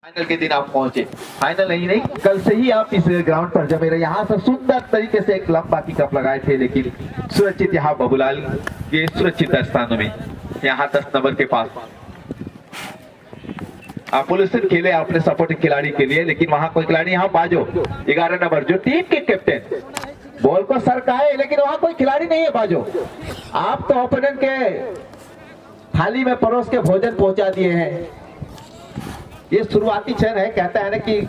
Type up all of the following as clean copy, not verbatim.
Final के दिन आप पहुंचे, फाइनल नहीं, कल से ही आप इस ग्राउंड पर जमे रहे। यहाँ से सुंदर तरीके से एक लंबा किकअप लगाए थे, लेकिन सुरक्षित यहाँ बबूलाल के सुरक्षित स्थानों में, यहाँ 10 नंबर के पास आप पोजीशन खेले अपने सपोर्टिंग खिलाड़ी के लिए, लेकिन वहां कोई खिलाड़ी, यहाँ बाजो 11 नंबर जो टीम के कैप्टन बॉल को सरकाए, लेकिन वहां कोई खिलाड़ी नहीं है। बाजो आप तो ओपोनेंट के थाली में परोस के भोजन पहुंचा दिए हैं। ये शुरुआती क्षण है, कहता है ना कि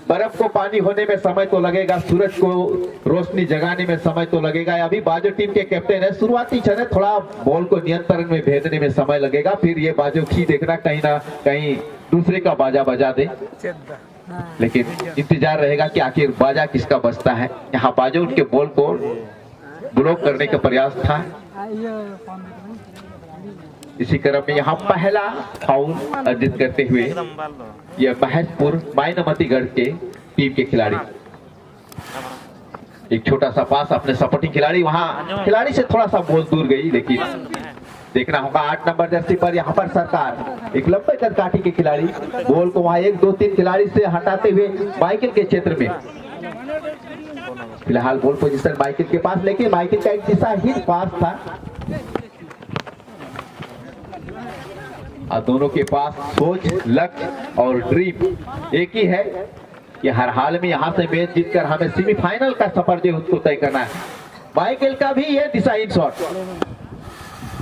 बर्फ को पानी होने में समय तो लगेगा, सूरज को रोशनी जगाने में समय तो लगेगा। अभी बाजो टीम के कैप्टन है, शुरुआती क्षण है, थोड़ा बॉल को नियंत्रण में भेजने में समय लगेगा, फिर ये बाजो की देखना कहीं ना कहीं दूसरे का बाजा बजा दे, लेकिन इंतजार रहेगा कि आखिर बाजा किसका बजता है। यहाँ बाजो उनके बॉल को ब्लॉक करने का प्रयास था। इसी क्रम में यहाँ पहला फाउल अर्जित करते हुए यह महेशपुर मायनमतीगढ़ के टीम के खिलाड़ी, एक छोटा सा पास अपने सपोर्टिंग खिलाड़ी, वहां खिलाड़ी से थोड़ा सा बॉल दूर गई, लेकिन देखना होगा 8 नंबर जर्सी पर यहाँ पर सरकार, एक लंबे कदकाठी के खिलाड़ी बॉल को वहां 1 2 3 खिलाड़ी से हटाते हुए माइकल के क्षेत्र में, फिलहाल बॉल पोजीशन माइकल के पास, लेकिन माइकल का एक दिशाहीन पास था और दोनों के पास सोच, लक्ष्य और ड्रीम एक ही है कि हर हाल में यहां से मैच जीतकर हमें सेमीफाइनल का सफर जो उसको तय करना है। माइकल का भी ये दिशाहीन शॉट,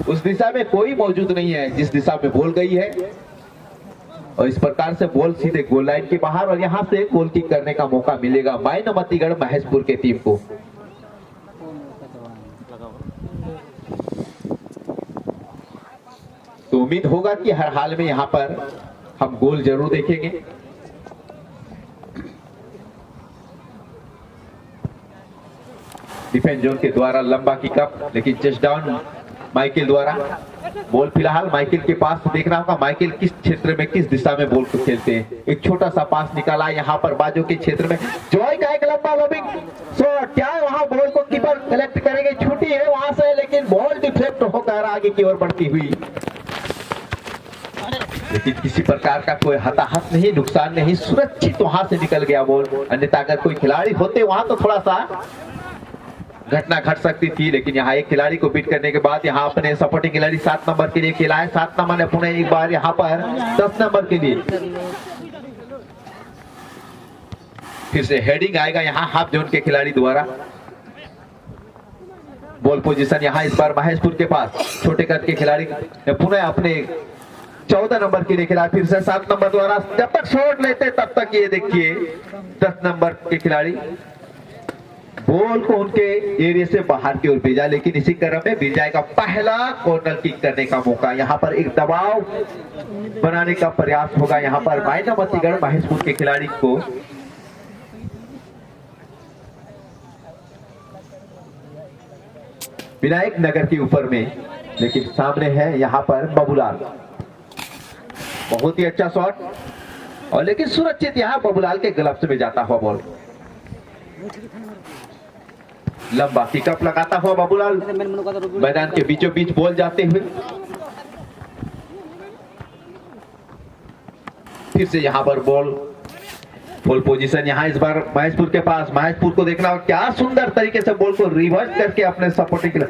उस दिशा में कोई मौजूद नहीं है जिस दिशा में बॉल गई है, और इस प्रकार से बॉल सीधे गोल लाइन के बाहर, और यहां से गोल किक करने का मौका मिलेगा मायनमतीगढ़ महेशपुर के टीम को। तो उम्मीद होगा कि हर हाल में यहां पर हम गोल जरूर देखेंगे। डिफेंस जोन के द्वारा लंबा किकअप, लेकिन चेस्ट डाउन माइकल द्वारा। बॉल फिलहाल माइकल के पास, देखना होगा माइकल किस क्षेत्र में, किस दिशा में बॉल को खेलते हैं। एक छोटा सा पास निकाला यहाँ पर बाजू के क्षेत्र में, जॉय का एक लंबा लोबिंग शॉट, क्या वहां बॉल को कीपर कलेक्ट करेंगे, छूटी है वहां से, लेकिन बॉल डिफेक्ट होकर आगे की ओर बढ़ती हुई, लेकिन किसी प्रकार का कोई हताहत नहीं, नुकसान नहीं, सुरक्षित वहां से निकल गया बॉल। अन्यथा अगर कोई खिलाड़ी होते वहां तो थोड़ा सा घटना घट सकती थी, लेकिन यहाँ एक खिलाड़ी को बीट करने के बाद यहाँ अपने सपोर्टिंग खिलाड़ी 7 नंबर के लिए खेला है। 7 नंबर ने पुनः एक बार यहाँ पर 10 नंबर के लिए फिर से हेडिंग आएगा यहाँ हाफ जोन के खिलाड़ी द्वारा। बॉल पोजीशन यहाँ इस बार महेशपुर के पास, छोटे कद के खिलाड़ी ने पुनः अपने 14 नंबर के लिए खिला, फिर से 7 नंबर द्वारा, जब तक शॉट लेते तब तक ये देखिए 10 नंबर के खिलाड़ी बॉल को उनके एरिया से बाहर की ओर भेजा, लेकिन इसी क्रम में विजय का पहला कॉर्नर किक करने का मौका, यहाँ पर एक दबाव बनाने का प्रयास होगा यहाँ पर मायनमतीगढ़ महेशपुर के खिलाड़ी को। विनायक नगर के ऊपर में, लेकिन सामने है यहाँ पर बबूलाल, बहुत ही अच्छा शॉट, और लेकिन सुरक्षित यहाँ बबूलाल के ग्लव्स में जाता हुआ बॉल, लंबा किकअप लगाता हुआ बबूलाल, मैदान के बीचों बीच बॉल जाते हुए, फिर से यहाँ पर बॉल फुल पोजीशन यहाँ इस बार महेशपुर के पास। महेशपुर को देखना हो क्या सुंदर तरीके से बॉल को रिवर्स करके अपने सपोर्टिंग,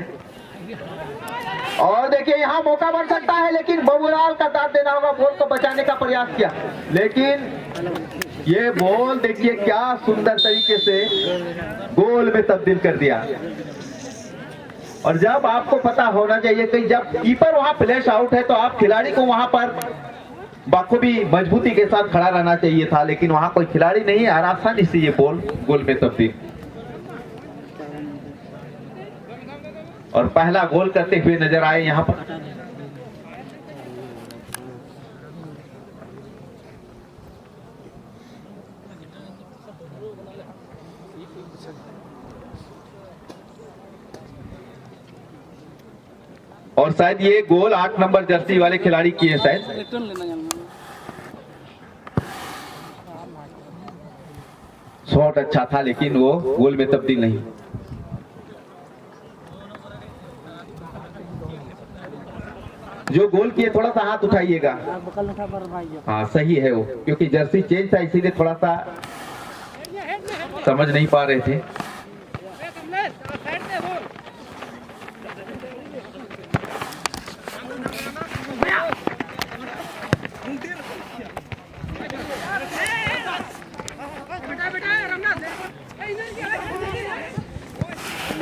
और देखिए यहाँ मौका बन सकता है, लेकिन बबूलाल का साथ देना होगा, बॉल को बचाने का प्रयास किया, लेकिन ये बॉल देखिए क्या सुंदर तरीके से गोल में तब्दील कर दिया। और जब आपको पता होना चाहिए कि जब कीपर वहां फ्लैश आउट है तो आप खिलाड़ी को वहां पर बखूबी मजबूती के साथ खड़ा रहना चाहिए था, लेकिन वहां कोई खिलाड़ी नहीं है, आसानी से ये बॉल गोल में तब्दील, और पहला गोल करते हुए नजर आए यहां पर। और शायद ये गोल 8 नंबर जर्सी वाले खिलाड़ी किए शायद। शॉट अच्छा था, लेकिन वो गोल में तब्दील नहीं। जो गोल किए थोड़ा सा हाथ उठाइएगा। हाँ सही है वो, क्योंकि जर्सी चेंज था इसीलिए थोड़ा सा समझ नहीं पा रहे थे।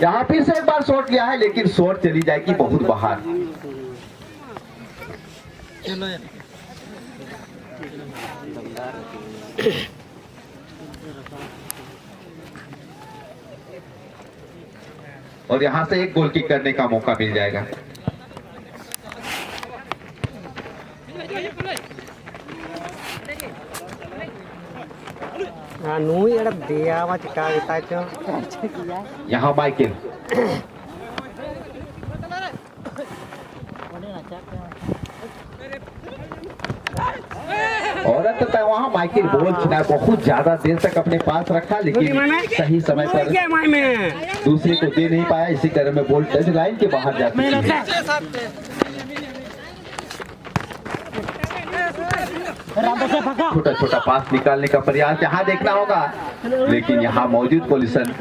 यहाँ फिर से एक बार शॉट लिया है, लेकिन शॉट चली जाएगी बहुत बाहर। और यहाँ से एक गोल किक करने का मौका मिल जाएगा। यहाँ माइकल और वहाँ माइकल बॉल छिना, बहुत ज्यादा देर तक अपने पास रखा, लेकिन सही समय पर दूसरे को दे नहीं पाया। इसी कारण में बॉल टच लाइन के बाहर जाती है। छोटा छोटा पास निकालने का प्रयास यहाँ देखना होगा, लेकिन यहाँ मौजूद पोजीशन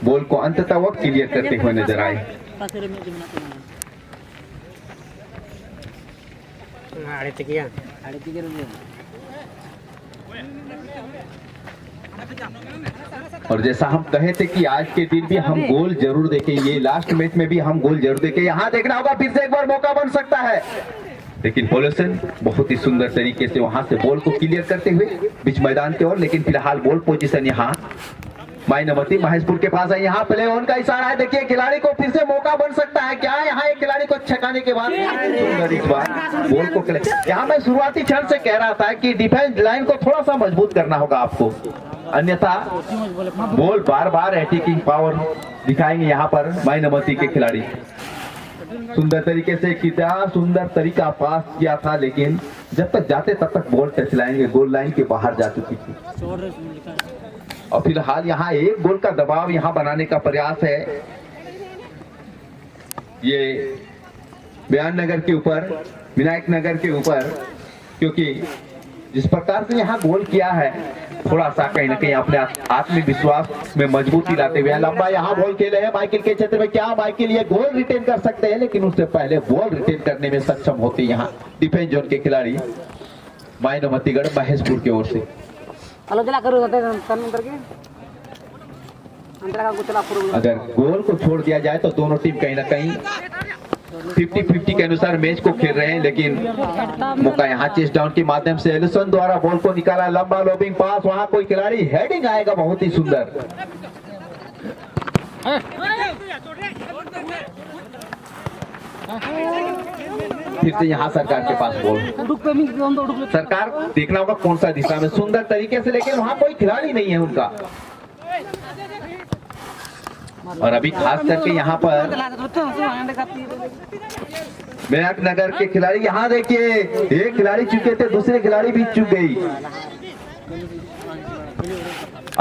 बॉल को अंततः वो क्लियर करते हुए नजर आए। और जैसा हम कहे थे कि आज के दिन भी हम गोल जरूर देखेंगे, लास्ट मैच में भी हम गोल जरूर देखेंगे। यहाँ देखना होगा, फिर से एक बार मौका बन सकता है, लेकिन पोलेसन बहुत ही सुंदर तरीके से वहां से बॉल को क्लियर करते हुए बीच मैदान की ओर। लेकिन फिलहाल बॉल पोजीशन यहाँ माइनमती महेशपुर के पास है। यहाँ प्ले ऑन का इशारा है, देखिए खिलाड़ी को फिर से मौका बन सकता है क्या। यहाँ एक खिलाड़ी को छकाने के बाद सुंदर इस बार बॉल को यहाँ मैं शुरुआती क्षण से कह रहा था कि डिफेंस लाइन को थोड़ा सा मजबूत करना होगा आपको, अन्यथा बॉल बार बार अटैकिंग पावर दिखाएंगे यहाँ पर माइनमती के खिलाड़ी। सुंदर तरीके से कितना सुंदर तरीका पास किया था, लेकिन जब तक जाते तब तक ball touch line goal line के बाहर जा चुकी थी। और फिलहाल यहाँ एक गोल का दबाव यहाँ बनाने का प्रयास है, ये बयान नगर के ऊपर, विनायक नगर के ऊपर, क्योंकि जिस प्रकार से यहाँ गोल किया है थोड़ा सा कहीं ना कहीं अपने आत्मविश्वास में मजबूती लाते हुए लंबा यहाँ बॉल खेले हैं माइकल के क्षेत्र में। क्या माइकल ये गोल रिटेन कर सकते हैं, लेकिन उससे पहले बॉल रिटेन करने में सक्षम होते यहाँ डिफेंस जोन के खिलाड़ी माइनमतीगढ़ महेशपुर की ओर से। अगर गोल को छोड़ दिया जाए तो दोनों टीम कहीं ना कहीं 50-50 के अनुसार मैच को खेल रहे हैं, लेकिन मौका यहाँ चेस डाउन के माध्यम से एलिसन द्वारा बॉल को निकाला, लंबा लोबिंग पास, वहां कोई खिलाड़ी हेडिंग आएगा बहुत ही सुंदर। फिर से यहाँ सरकार के पास बॉल, सरकार देखना होगा कौन सा दिशा में सुंदर तरीके से, लेकिन वहां कोई खिलाड़ी नहीं है उनका। और अभी खास करके यहाँ पर विनायक नगर के खिलाड़ी, यहाँ देखिए एक खिलाड़ी चुके थे, दूसरे खिलाड़ी भी चुक गई।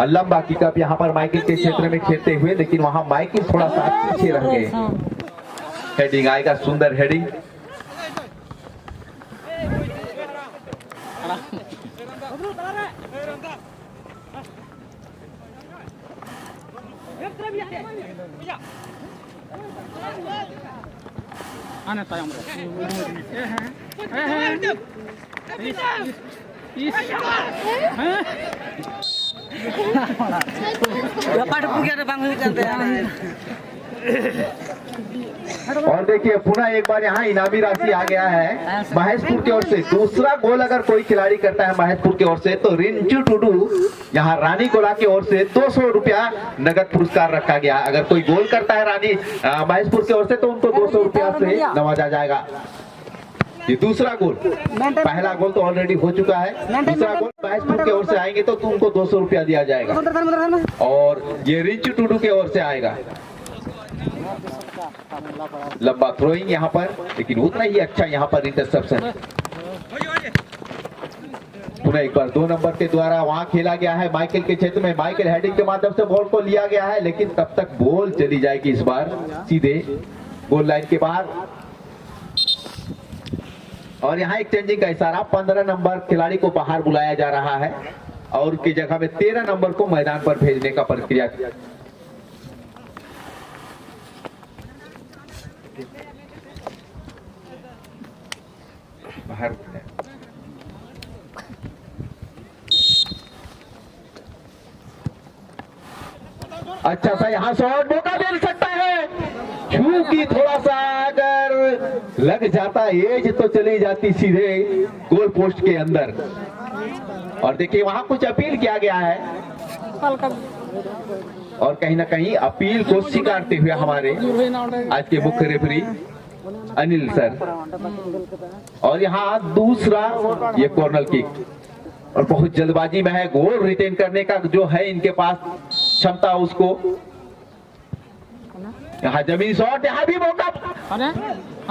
लंबा किकअप यहाँ पर माइकल के क्षेत्र में खेलते हुए, लेकिन वहां माइकल थोड़ा सा पीछे रह गए। हेडिंग आएगा, सुंदर हेडिंग। और देखिए पुनः एक बार यहाँ इनामी राशि आ गया है महेशपुर की ओर से। दूसरा गोल अगर कोई खिलाड़ी करता है महेशपुर की ओर से तो रिंचू टुडू यहाँ रानी गोला की ओर से 200 रुपया नगद पुरस्कार रखा गया। अगर कोई गोल करता है रानी महेशपुर की ओर से तो उनको 200 रुपया से नवाजा जाएगा। ये दूसरा गोल, पहला गोल तो ऑलरेडी हो चुका है, दूसरा गोल महेशपुर की ओर से आएंगे तो तुमको 200 रुपया दिया जाएगा। और ये रिंचू टुडू की ओर से आएगा। लंबा थ्रोइंग यहाँ पर, लेकिन उतना ही अच्छा यहाँ पर इंटरसेप्शन। पुनः एक बार 2 नंबर के द्वारा वहां खेला गया है माइकल के क्षेत्र में। माइकल हेडिंग के माध्यम से बॉल को लिया गया है, लेकिन तब तक बॉल चली जाएगी इस बार सीधे गोल लाइन के बाहर। और यहाँ एक चेंजिंग का इशारा, 15 नंबर खिलाड़ी को बाहर बुलाया जा रहा है और उनकी जगह में 13 नंबर को मैदान पर भेजने का प्रक्रिया। बाहर अच्छा सा यहाँ शॉट मौका मिल सकता है, क्योंकि थोड़ा सा अगर लग जाता एज तो चली जाती सीधे गोल पोस्ट के अंदर। और देखिए वहां कुछ अपील किया गया है और कहीं ना कहीं अपील को स्वीकारते हुए हमारे आज के मुख्य रेफरी अनिल सर। और यहाँ दूसरा ये कॉर्नर किक और बहुत जल्दबाजी में है, गोल रिटेन करने का जो है इनके पास क्षमता उसको। यहाँ जमीन शॉट, यहाँ भी मौका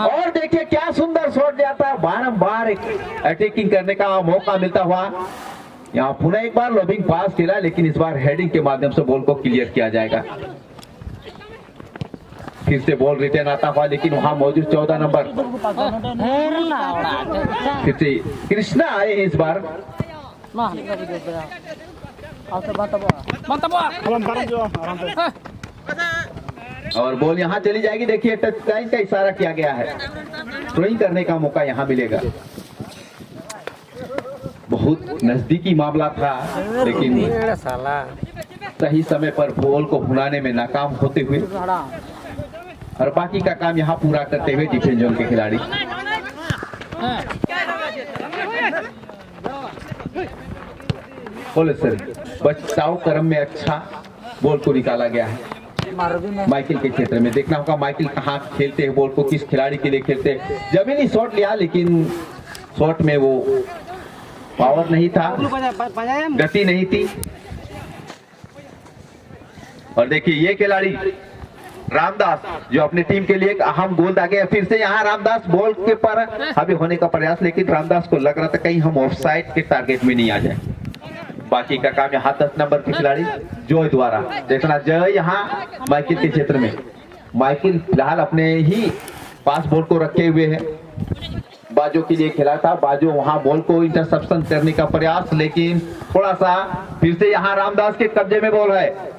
और देखिए क्या सुंदर शॉट जाता है, बारंबार अटैकिंग करने का मौका मिलता हुआ। यहाँ पुनः एक बार लॉबिंग पास खेला, लेकिन इस बार हेडिंग के माध्यम से बॉल को क्लियर किया जाएगा। फिर से बॉल रिटर्न आता हुआ, लेकिन वहां मौजूद 14 नंबर फिर से कृष्णा आए हैं इस बार। और बॉल यहाँ चली जाएगी। देखिए टच लाइन का इशारा किया गया है, थ्रोइंग करने का मौका यहाँ मिलेगा। बहुत नजदीकी मामला था, लेकिन सही समय पर बॉल को भुनाने में नाकाम होते हुए और बाकी का काम यहाँ पूरा करते हुए डिफेंस जोन के खिलाड़ी। बोले सर बचाव क्रम में अच्छा बॉल को निकाला गया है माइकल के क्षेत्र में। देखना होगा माइकल कहाँ खेलते हैं बॉल को, किस खिलाड़ी के लिए खेलते हैं। जमीनी शॉट लिया, लेकिन शॉट में वो पावर नहीं था, गति नहीं थी। और देखिए ये खिलाड़ी रामदास जो अपने टीम के लिए एक अहम गोल दागे। फिर से यहाँ रामदास बॉल के पर अभी होने का प्रयास, लेकिन रामदास को लग रहा था कहीं हम ऑफसाइड के टारगेट में नहीं आ जाए। बाकी का काम यहाँ 10 नंबर के खिलाड़ी जॉय द्वारा। देखना जय यहाँ माइकल के क्षेत्र में, माइकल फिलहाल अपने ही पास बॉल को रखे हुए है। बाजो के लिए खेला था, बाजो वहां बॉल को इंटरसेप्शन करने का प्रयास, लेकिन थोड़ा सा फिर से यहाँ रामदास के कब्जे में बॉल है।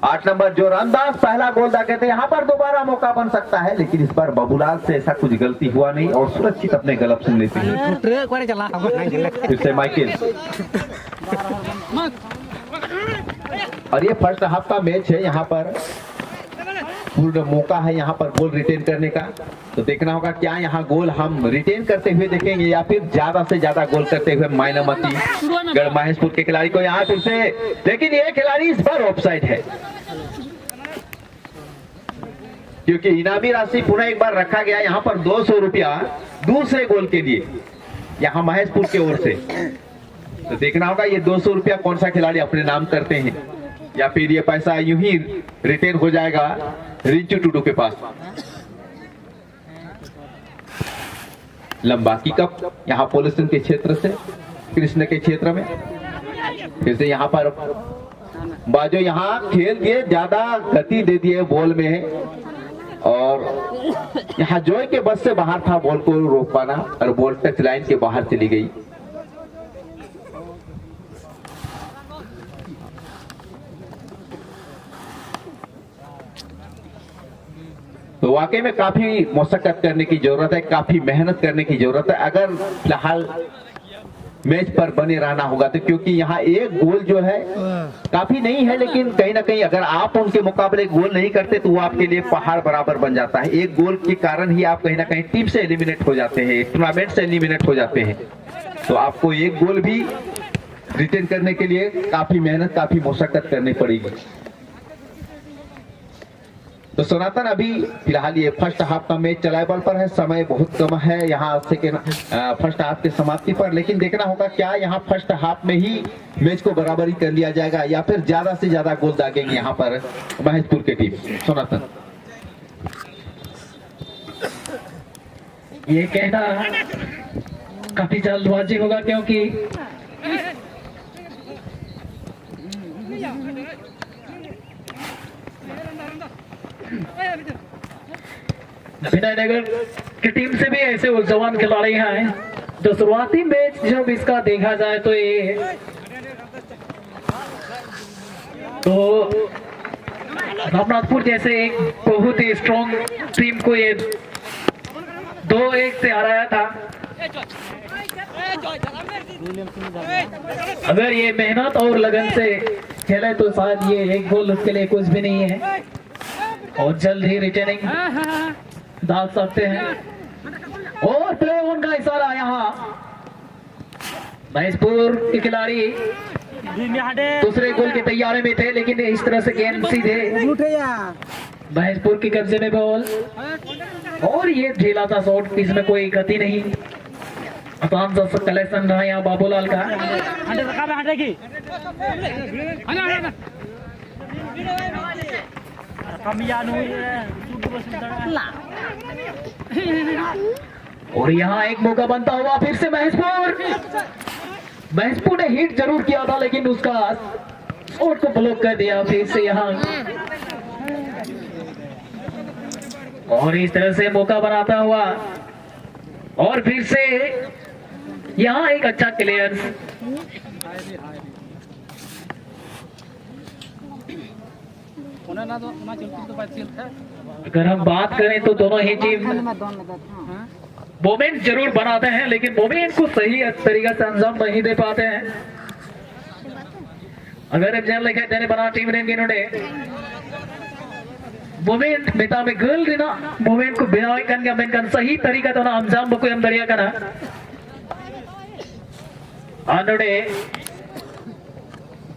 8 नंबर जो रामदास पहला गोल दागे थे, यहाँ पर दोबारा मौका बन सकता है, लेकिन इस बार बबूलाल से ऐसा कुछ गलती हुआ नहीं और सुरक्षित अपने गलत सुन लेते हैं। फिर से माइकल और ये फर्स्ट हाफ का मैच है, यहाँ पर पूर्ण मौका है यहाँ पर गोल रिटेन करने का। तो देखना होगा क्या यहाँ गोल हम रिटेन करते हुए देखेंगे या फिर ज्यादा से ज्यादा गोल करते हुए मायनामती गढ़ महेशपुर के खिलाड़ी को यहाँ फिर से। लेकिन ये खिलाड़ी इस बार ऑफसाइड है, क्योंकि इनामी राशि पुनः एक बार रखा गया यहाँ पर 200 रुपया दूसरे गोल के लिए यहाँ महेशपुर की ओर से। तो देखना होगा ये 200 रुपया कौन सा खिलाड़ी अपने नाम करते हैं, या फिर ये पैसा यूं ही रिटेन हो जाएगा रिंचू टूडू के पास। लंबा की कप यहाँ पोलिसन के क्षेत्र से कृष्ण के क्षेत्र में। फिर से यहाँ पर बाजो यहाँ खेल दिए, ज्यादा गति दे दिए बॉल में, और यहाँ जॉय के बस से बाहर था बॉल को रोक पाना और बॉल टच लाइन के बाहर चली गई। तो वाकई में काफी मशक्कत करने की जरूरत है, काफी मेहनत करने की जरूरत है अगर फिलहाल मैच पर बने रहना होगा तो। क्योंकि यहाँ एक गोल जो है काफी नहीं है, लेकिन कहीं ना कहीं अगर आप उनके मुकाबले गोल नहीं करते तो वो आपके लिए पहाड़ बराबर बन जाता है। एक गोल के कारण ही आप कहीं ना कहीं टीम से एलिमिनेट हो जाते हैं, टूर्नामेंट से एलिमिनेट हो जाते हैं। तो आपको एक गोल भी रिटेन करने के लिए काफी मेहनत, काफी मशक्कत करनी पड़ेगी। तो सनातन अभी फिलहाल ये फर्स्ट हाफ का मैच चलाए बल पर है, समय बहुत कम है यहाँ सेकेंड फर्स्ट हाफ के समाप्ति पर। लेकिन देखना होगा क्या यहाँ फर्स्ट हाफ में ही मैच को बराबरी कर लिया जाएगा या फिर ज्यादा से ज्यादा गोल दागेंगे यहाँ पर महेशपुर की टीम। सनातन ये कहना काफी जल्दबाजी होगा, क्योंकि विनयनगर की टीम से भी ऐसे जवान खिलाड़ी हैं जो शुरुआती मैच जब इसका देखा जाए तो ये तो रामनाथपुर जैसे एक बहुत ही स्ट्रॉन्ग टीम को ये 2-1 से हराया था। अगर ये मेहनत और लगन से खेले तो शायद ये एक गोल उसके लिए कुछ भी नहीं है और जल्द ही रिटर्निंग डाल सकते हैं। और प्ले ऑन का इशारा यहाँ महेशपुर के खिलाड़ी दूसरे गोल की तैयारी में थे, लेकिन इस तरह से गेंद सीधे महेशपुर के कब्जे में बॉल और ये ढीला था शॉट, इसमें कोई गति नहीं। आसान सा कलेक्शन रहा यहाँ बाबूलाल का। और यहाँ एक मौका बनता हुआ फिर से महेशपुर ने हिट जरूर किया था, लेकिन उसका शॉट को ब्लॉक कर दिया फिर से यहाँ। और इस तरह से मौका बनाता हुआ और फिर से यहाँ एक अच्छा क्लियर। अगर हम बात करें तो दोनों ही टीम मोमेंट जरूर बनाते हैं, लेकिन मोमेंट को सही तरीके से अंजाम नहीं दे पाते हैं। अगर देने बना टीम ने मोमेंट बेटा में गर्ल देना मोमेंट को बिना करके मेन सही तरीका तो ना अंजाम बको हम दरिया का ना आनोडे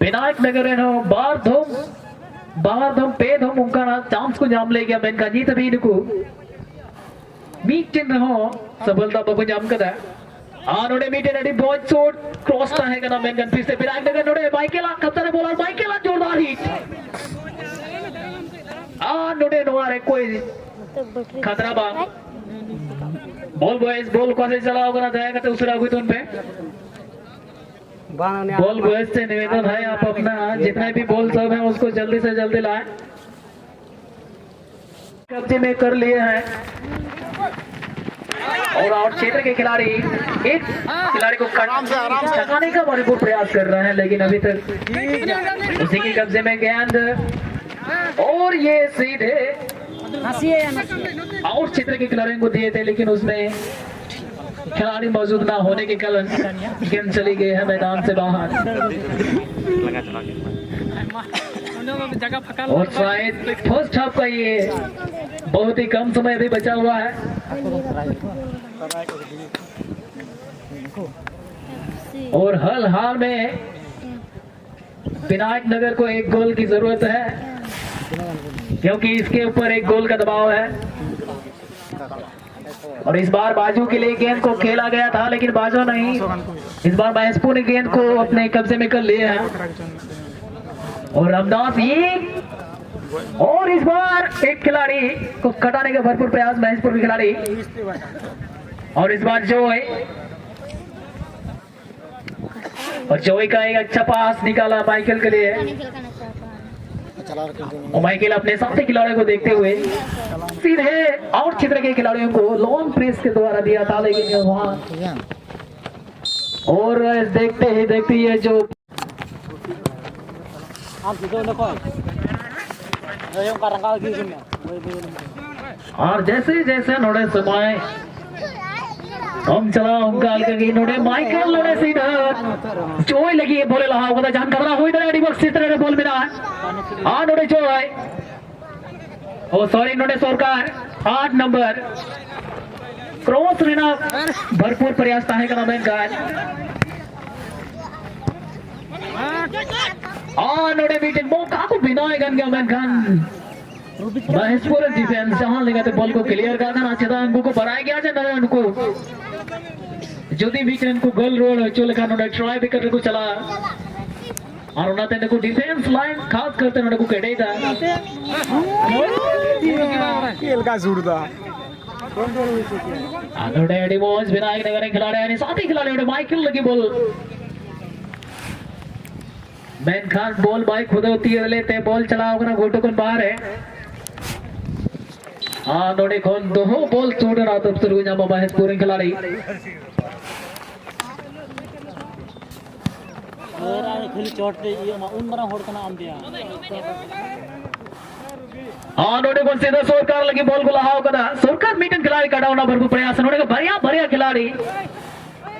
विनायक नगर है बार धोम पे धोम उनका ना चांस को जाम ले गया मेन का जीत भी इनको मीटिंग रहो सफलता बको जाम कदा आनोडे मीटिंग अड़ी बहुत शॉट क्रॉस था है का मेन फिर से विनायक नगर नोडे माइकेला खतरे बोला माइकेला जोरदार हिट नोडे नोआरे कोई खतरा बा बॉल बॉयज बॉल कैसे चलाओ ना जाएगा तो दूसरा कोई तुम पे बॉल बॉयज से निवेदन है आप अपना जितने भी बॉल सब है उसको जल्दी से जल्दी लाएं। कब्जे में कर लिए हैं और आउट क्षेत्र के खिलाड़ी एक खिलाड़ी को टकाने का भरपूर प्रयास कर रहे हैं, लेकिन अभी तक उसी के कब्जे में गेंद और ये सीधे आउट क्षेत्र के खिलाड़ियों को दिए थे, लेकिन उसमें खिलाड़ी मौजूद ना होने के कारण गेंद चली गई है मैदान से बाहर। और शायद फर्स्ट हाफ का ये बहुत ही कम समय भी बचा हुआ है और हाल में विनायक नगर को एक गोल की जरूरत है, क्योंकि इसके ऊपर एक गोल का दबाव है। और इस बार बाजू के लिए गेंद को खेला गया था, लेकिन बाजू नहीं, इस बार महेशपुर ने गेंद को अपने कब्जे में कर लिया है और रामदास ये और इस बार एक खिलाड़ी को कटाने का भरपूर प्रयास महेशपुर के खिलाड़ी और इस बार जोई का एक अच्छा पास निकाला माइकल के लिए और माइकल अपने साथी खिलाड़ियों को देखते हुए सीधे आउट क्षेत्र के खिलाड़ियों को लॉन्ग प्रेस के द्वारा दिया था, लेकिन वहां और देखते ही जो और जैसे नोड़े समय हम चला उनका अलग नोड़े माइकल नोड़े सीधा जोई लगी है बोले लहा होगा जान खतरा हुई तरह डिबॉक्स इस तरह बोल मिला है नोड़े जोई ओ सॉरी नोड़े सरकार 8 नंबर क्रॉस लेना भरपूर प्रयास है का नाम का नोड़े मीटिंग मौका को बिना गन गया मैन गन महेशपुर डिफेंस जहां लगा तो बॉल को क्लियर कर देना चाहिए था, उनको भराया गया था उनको ज्योति बीच इनको गोल रोड चल का नोड़ा ट्राई भी करने को चला और उन्होंने को डिफेंस लाइन खास करते नोड़ा को कड़े था खेल का जुड़दा नोड़ा एडिमोस विनायक नगर खिलाड़ी यानी साथी खिलाड़ी माइकल लगी ball man Khan ball bike खुद होती है लेते बॉल चला होगा ना घोटो को बाहर है हाँ नोड़े खोन दो बॉल चोड़ रहा तब सुरु जामा महेशपुर खिलाड़ी हाँ नोड़े खोन सीधा सरकार लगी बॉल को लहाओ कदा सरकार मीटन खिलाड़ी कटावना भरपूर प्रयास नोड़े का बढ़िया खिलाड़ी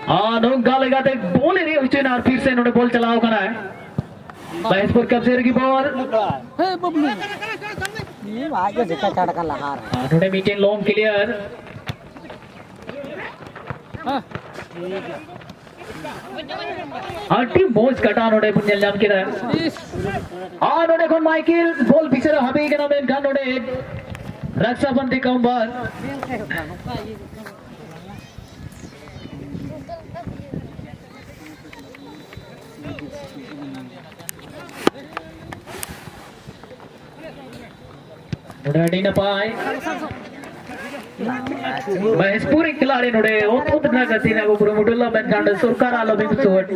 हाँ नोंगा लगाते बॉल ही हुई ना फिर से नोड़े बॉल चलाओ करा है महेशपुर कब्जे की बॉल नोड़े मीटिंग लॉन्ग क्लियर टीम मोज कटा नोड़े पुण्यल जाम की नोड़े कौन माइकल बॉल पीछे हबी के नाम इनका नोड़े रक्षाबंधी कंबर नोड़े न पाए महेशपुर खिलाड़ी नोड़े उतना गति ना को मुडुल्ला बेनकांड सरकार आलो भी चोट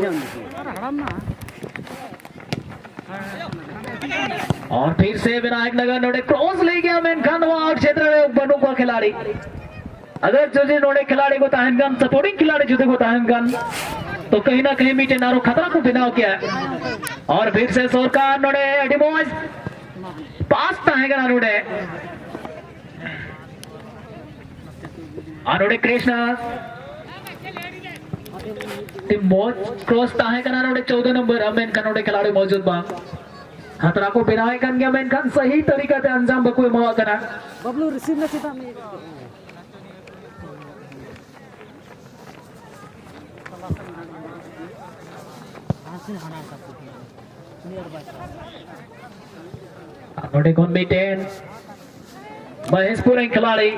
और फिर से विनायक नगर नोड़े क्रॉस ले गया बेनकांड आउट क्षेत्र में बनू का खिलाड़ी अगर जो नोड़े खिलाड़ी को ताहनगन सपोर्टिंग खिलाड़ी जुदे को ताहनगन तो कहीं ना कहीं मीटे नारो खतरा को बिनाव किया और फिर से सरकार नोड़े डिमोज पास ताहेगा नोड़े नोड़े कृष्णा मोज क्रॉस ताहे कना नोड़े 14 नंबर अमेन का नोड़े खिलाड़ी मौजूद बा खतरा को बिनाए कन गया अमेन खान सही तरीका से अंजाम बकोई मवा कना बबलू रिसीव न चिता में नोड़े कौन मीटेन महेशपुर खिलाड़ी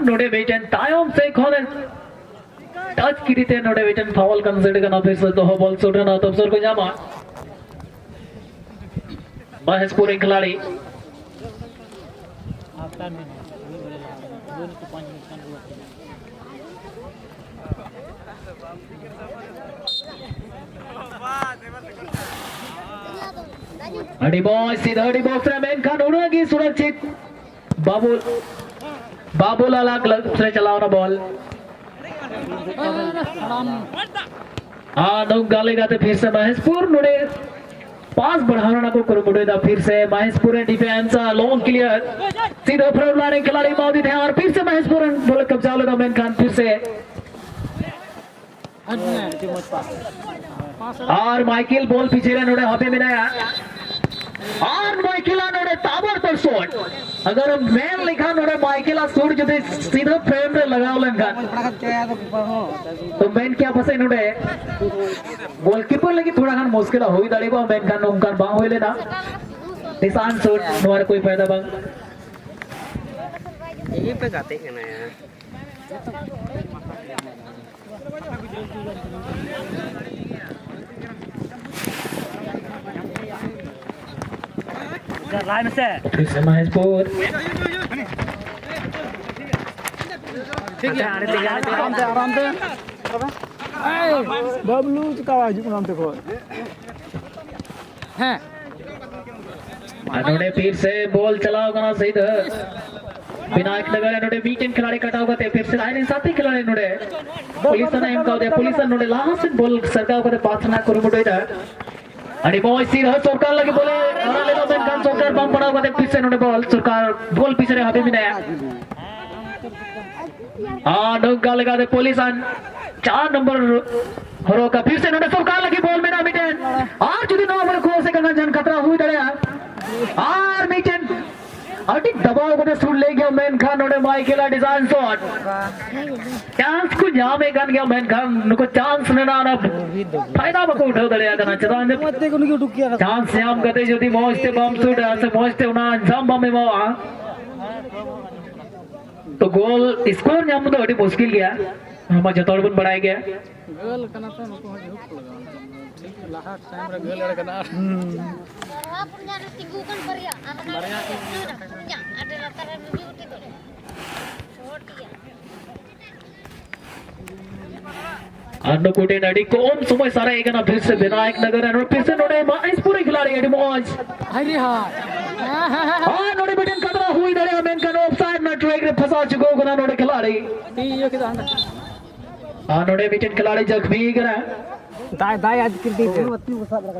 नोड़े बेचन तायम से कौन टच की रीते नोड़े बेचन फाउल कंसीडर करना फिर से दो बॉल छोड़ना तब सर को जामा महेशपुर खिलाड़ी अड़ी बॉय सीधा अड़ी बॉक्स में मेन खान उड़ा की सुरक्षित बाबूलाल क्लब से चलाओ ना बॉल हाँ नौ गाले गाते फिर से महेशपुर नोड़े पास बढ़ाना को करो मुड़ेदा फिर से महेशपुर डिफेंस लॉन्ग क्लियर सीधा फ्रंट लाइन खिलाड़ी मौजूद है और फिर से महेशपुर बॉल कब्जा लेना मेन खान फिर से और माइकल बॉल पीछे नोड़े हबे मिलाया और माइकल नोड़े ताबर पर शॉट अगर मैन लिखा नोड़े माइकल शॉट जो सीधा फ्रेम रे लगाओ लंगा तो मैन क्या फसे नोड़े गोलकीपर लगी थोड़ा खान मुश्किल होई दाड़ी बा मैन खान उनका बांग होई लेना निशान शॉट नोरे कोई फायदा बा यही पे जाते हैं ना यार लाइन से फिर से महेशपुर ठीक है आराम से बबलू का आवाज नाम देखो हैं नोड़े फिर से बॉल चलाओ ना सीधा विनायक नगर नोड़े मीटिंग खिलाड़ी कटाओ करते फिर से लाइन साथी खिलाड़ी नोड़े पुलिस ने एम का दे पुलिस नोड़े लास्ट बॉल सरकार को पास ना करू मुडोइदा अरे बॉय सीधा सरकार लगे बोले हरा ले लो मैं कान सरकार बम पड़ा करते फिर से नोड़े बॉल सरकार बॉल पीछे रे हबे मिलाया हां नौका लगा दे पुलिस 4 नंबर हरो का फिर से नोड़े सरकार लगी बॉल में ना मिटेन और जुदी 9 नंबर को से कंगन जन खतरा हुई दड़े और मिटेन अटी दबाव को सुन ले गया मैन खान नोड़े माइकल डिजाइन शॉट चांस को जामे गन गया मैन खान नको चांस न ना फायदा बको उठो दड़े करना चदान चांस श्याम गते जदी मोजते बम शूट ऐसे मोजते उना अंजाम बम में वो तो गोल स्कोर न्याम तो अटी मुश्किल गया हम जतोड़ बन बढ़ाया गया गोल कना तो नको हुक लगा लाहा टाइम रे गोल कना punya tinggu kan beria punya ada lataran beauty tuh short ya अन्नकूटे नडी कौन समय सारा एक ना फिर से विनायक नगर और फिर से नोड़े महेशपुर खिलाड़ी एडी मौज अरे हां हाँ नोड़े बिटन खतरा हुई दड़े मेनखान ऑफसाइड में ट्रैक रे फंसा चुको गुना नोड़े खिलाड़ी हाँ नोड़े बिटन खिलाड़ी जख्मी करा दाई आज कर दी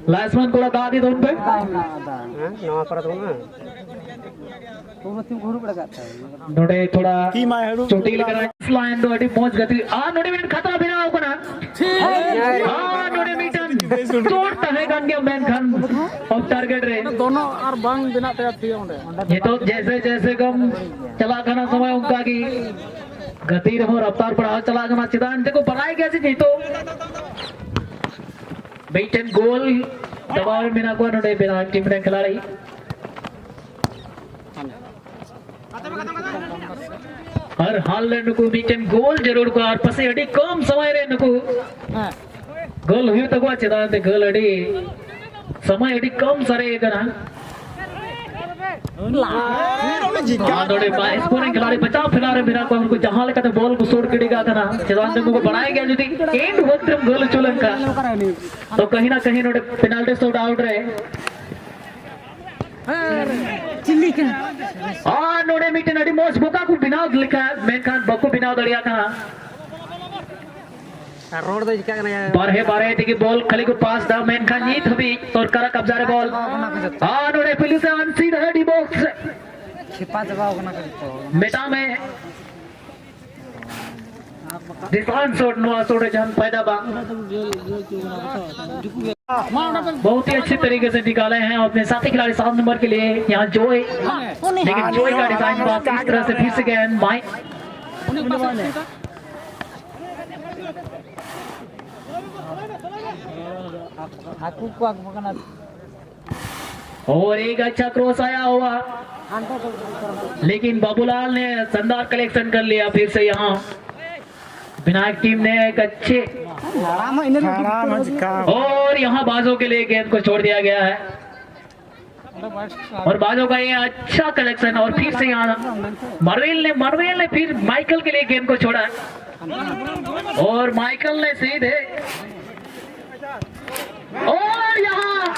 लाइसमैन को लगा दी उन पे नवा परत हो ना तो तुम घुरु पड़ जाता है नोड़े थोड़ा चोटी लेकर लाइन दो अड़ी पहुंच गई हाँ नोड़े बिटन खतरा बिना हो ना हाँ नोड़े बिटन तोड़ता है गंगे मेनखान ऑफ टारगेट रे दोनों और बंग बिना तैयार थी होंगे ये तो जैसे जैसे कम चला खाना समय उनका की गति रहो रफ्तार बढ़ा चला खाना चिदान देखो बनाए कैसे नहीं तो बेटन गोल दबाव बिना को नोड़े बिना टीम ने खिलाड़ी हर हाल ले नुकु बेटन गोल जरूर को और पसे अड़ी कम समय रे नुकु गोल हुई तो को चिदान ते गोल अड़ी समय अड़ी कम सरे करा नोड़े बाइस पूरे खिलाड़ी बचाव फिला रहे बिना को उनको जहां लेकर तो बॉल को सोड़ किड़ेगा था ना चिदान ने को बनाया गया यदि एंड वक्त में गोल चुलन का तो कहीं ना कहीं नोड़े पेनल्टी शॉट आउट रहे चिल्ली का हाँ नोड़े मीटे नडी मोस बुका को बिना लिखा है मेनखान बको बिना दड़िया था रोड दे क्या करना बारहे थी कि बॉल खली को पास दा मेनखान जीत हबी और करा कब्जा रे बॉल हाँ नोड़े पुलिस से अनसी रहे डी बॉक्स छिपा जवाब होना कर मेटा में दिसान शॉट नो शॉट जहां फायदा बा बहुत ही अच्छे तरीके से निकाले हैं अपने साथी खिलाड़ी 7 नंबर के लिए यहाँ जोय लेकिन जोय का डिजाइन बात इस तरह से फिर से गया माइक और एक अच्छा क्रॉस आया हुआ लेकिन बाबूलाल ने शानदार कलेक्शन कर लिया फिर से यहाँ विनायक टीम ने एक अच्छे और यहाँ बाजों के लिए गेंद को छोड़ दिया गया है और बाजों का ये अच्छा कलेक्शन और फिर से यहाँ मार्वेल ने फिर माइकल के लिए गेंद को छोड़ा और माइकल ने सीधे और यहाँ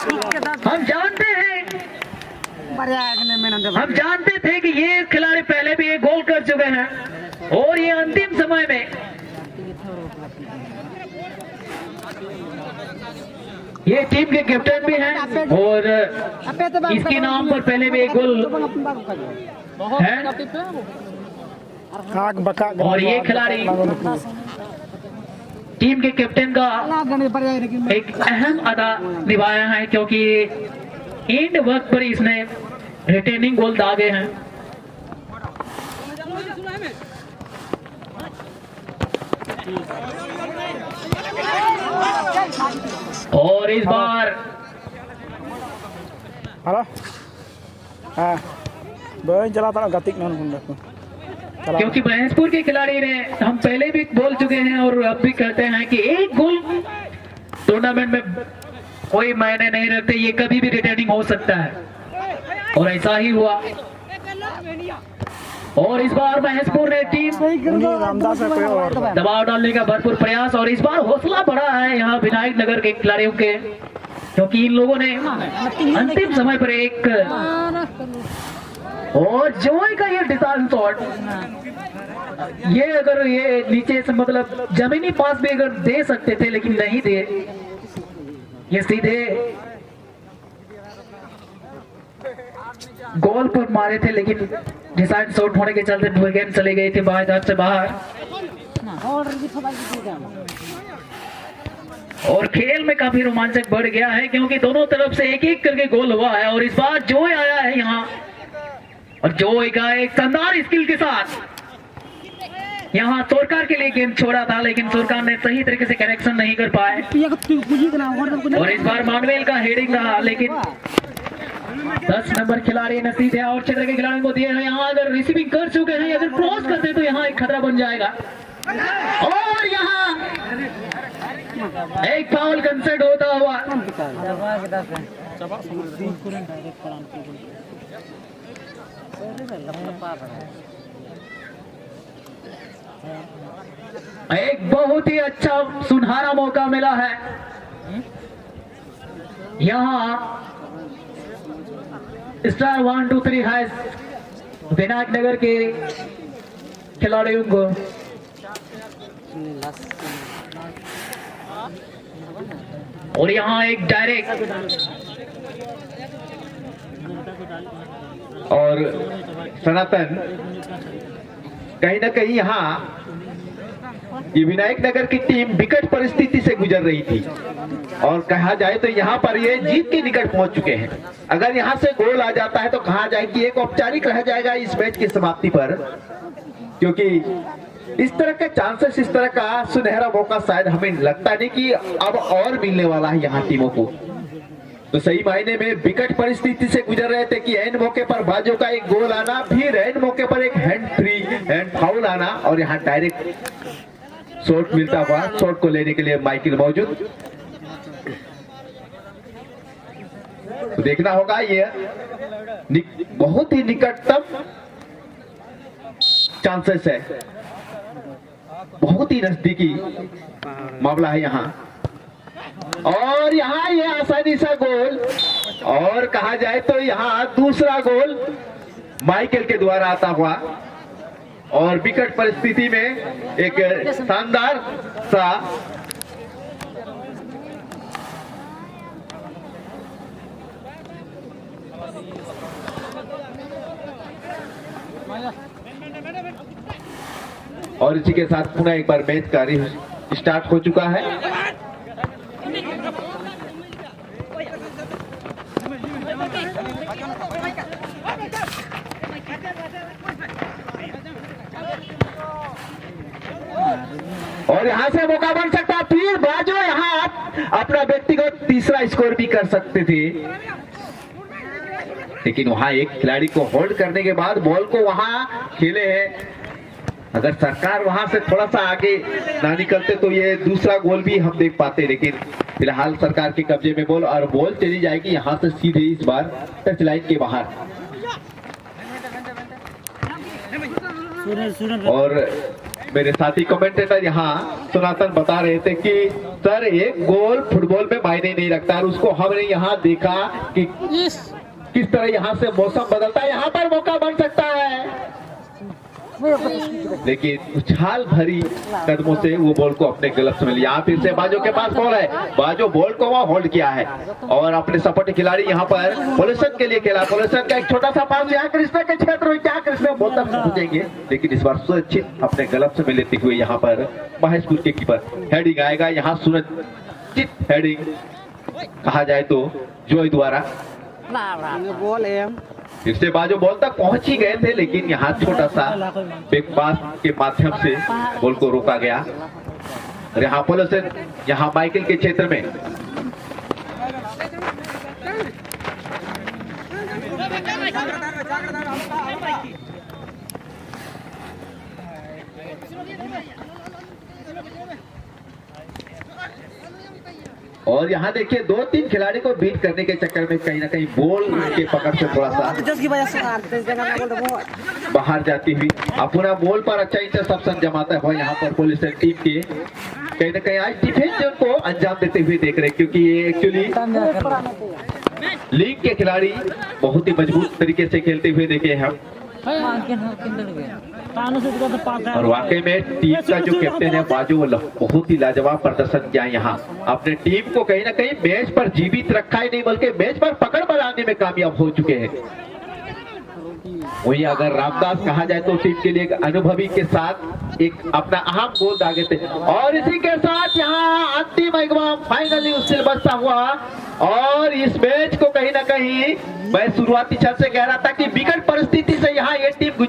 हम जानते थे कि ये खिलाड़ी पहले भी एक गोल कर चुके हैं और ये अंतिम समय में ये टीम के कैप्टन भी हैं और इसके नाम पर पहले भी एक गोल है और ये खिलाड़ी टीम के कैप्टन का एक अहम अदा निभाया है क्योंकि एंड वक्त पर इसने रिटेनिंग गोल दागे हैं और इस बार हेलो हाँ बहन चला था गतिक क्योंकि महेशपुर के खिलाड़ी ने हम पहले भी बोल चुके हैं और अब भी कहते हैं कि एक गोल टूर्नामेंट में कोई मायने नहीं रखते ये कभी भी रिटर्निंग हो सकता है और ऐसा ही हुआ और इस बार महेशपुर ने टीम दबाव डालने का भरपूर प्रयास और इस बार हौसला बढ़ा है यहाँ विनायक नगर के खिलाड़ियों के क्योंकि इन लोगों ने अंतिम समय पर एक और जोय का ये डिजाइन शॉट ये अगर ये नीचे से मतलब जमीनी पास भी अगर दे सकते थे लेकिन नहीं दे ये सीधे गोल पर मारे थे लेकिन डिजाइन शॉट होने के चलते गेंद चले गए थे बाहर से बाहर और खेल में काफी रोमांचक बढ़ गया है क्योंकि दोनों तरफ से एक एक करके गोल हुआ है और इस बार जोय आया है यहाँ और जोय का एक शानदार स्किल के साथ यहाँ सरकार के लिए गेंद छोड़ा था लेकिन सरकार ने सही तरीके से कनेक्शन नहीं कर पाए और इस बार मानवेल का हेडिंग रहा लेकिन 10 नंबर खिलाड़ी नसीब है और क्षेत्र के खिलाड़ियों को दिए हैं यहाँ अगर रिसीविंग कर चुके हैं अगर क्रॉस करते तो यहाँ एक खतरा बन जाएगा और यहाँ एक फाउल कंसिडर होता हुआ एक बहुत ही अच्छा सुनहरा मौका मिला है यहाँ स्टार 1 2 3 है विनायक नगर के खिलाड़ियों को। और यहाँ एक डायरेक्ट और सनातन कहीं ना कहीं यहाँ ये विनायक नगर की टीम विकट परिस्थिति से गुजर रही थी और कहा जाए तो यहाँ पर ये जीत के निकट पहुंच चुके हैं। अगर यहाँ से गोल आ जाता है तो कहा जाए कि एक औपचारिक रह जाएगा इस मैच की समाप्ति पर, क्योंकि इस तरह के चांसेस, इस तरह का सुनहरा मौका शायद हमें लगता नहीं कि अब और मिलने वाला है यहाँ टीमों को। तो सही मायने में विकट परिस्थिति से गुजर रहे थे कि एंड मौके पर बाजू का एक गोल आना, फिर एंड मौके पर एक हैंड फाउल आना और यहाँ डायरेक्ट शॉट मिलता हुआ। शॉट को लेने के लिए माइकल मौजूद। तो देखना होगा ये बहुत ही निकटतम चांसेस है, बहुत ही नजदीकी मामला है यहाँ। और यहाँ ये आसानी सा गोल, और कहा जाए तो यहाँ दूसरा गोल माइकल के द्वारा आता हुआ और विकट परिस्थिति में एक शानदार सा और इसी के साथ पुनः एक बार मैच का स्टार्ट हो चुका है। और यहां से मौका बन सकता, फिर बाजू यहां अपना व्यक्तिगत तीसरा स्कोर भी कर सकते थे, लेकिन वहां एक खिलाड़ी को होल्ड करने के बाद बॉल को वहां खेले हैं। अगर सरकार वहां से थोड़ा सा आगे ना निकलते तो ये दूसरा गोल भी हम देख पाते, लेकिन फिलहाल सरकार के कब्जे में बॉल और बॉल चली जाएगी यहां से सीधे इस बार टच लाइन के बाहर। और मेरे साथी कमेंटेटर यहाँ सनातन बता रहे थे कि सर एक गोल फुटबॉल में मायने नहीं रखता, और उसको हमने यहाँ देखा कि किस तरह यहाँ से मौसम बदलता है। यहाँ पर मौका बन सकता है, लेकिन उछाल भरी कदमों से वो बॉल को अपने ग्लव्स में लिया। फिर से बाजू के पास बॉल है, बाजू बॉल को वहां होल्ड किया है और अपने सपोर्टिंग खिलाड़ी यहाँ पर पोल्यूशन के लिए खेला। पोल्यूशन का एक छोटा सा पास यहाँ कृष्णा के क्षेत्र में, क्या कृष्णा बहुत तक पहुंचेंगे, लेकिन इस बार सुरक्षित अपने ग्लव्स में लेते हुए यहाँ पर महेशपुर के कीपर हेडिंग आएगा। यहाँ सुरक्षित हेडिंग कहा जाए तो जोय द्वारा। फिर से बाजू बॉल तक पहुंच ही गए थे, लेकिन यहाँ छोटा सा बैक पास के माध्यम से बॉल को रोका गया। और यहाँ पोल्यूशन यहाँ माइकल के क्षेत्र में और यहाँ देखिए 2-3 खिलाड़ी को बीट करने के चक्कर में कहीं ना कहीं बॉल के पकड़ से थोड़ा सा बाहर जाती हुई अपना बॉल पर अच्छा इंटरसेप्शन जमाता है यहाँ पर पुलिस टीम के कहीं ना कहीं आज डिफेंस को अंजाम देते हुए देख रहे, क्योंकि ये एक्चुअली लीग के खिलाड़ी बहुत ही मजबूत तरीके से खेलते हुए देखे हम। और वाकई में टीम का जो कैप्टन है बाजू वो बहुत ही लाजवाब प्रदर्शन किया यहाँ, अपने टीम को कहीं ना कहीं मैच पर जीवित रखा ही नहीं बल्कि मैच पर पकड़ बनाने में कामयाब हो चुके हैं। वही अगर रामदास कहा जाए तो टीम के लिए एक अनुभवी के साथ एक अपना अहम गोल दागे थे। और इसी के साथ यहाँ अंतिम एग्जाम फाइनली उससे बचता हुआ, और इस मैच को कहीं ना कहीं मैं शुरुआती क्षण से कह रहा था कि विकट परिस्थिति से यहाँ ये टीम गुजर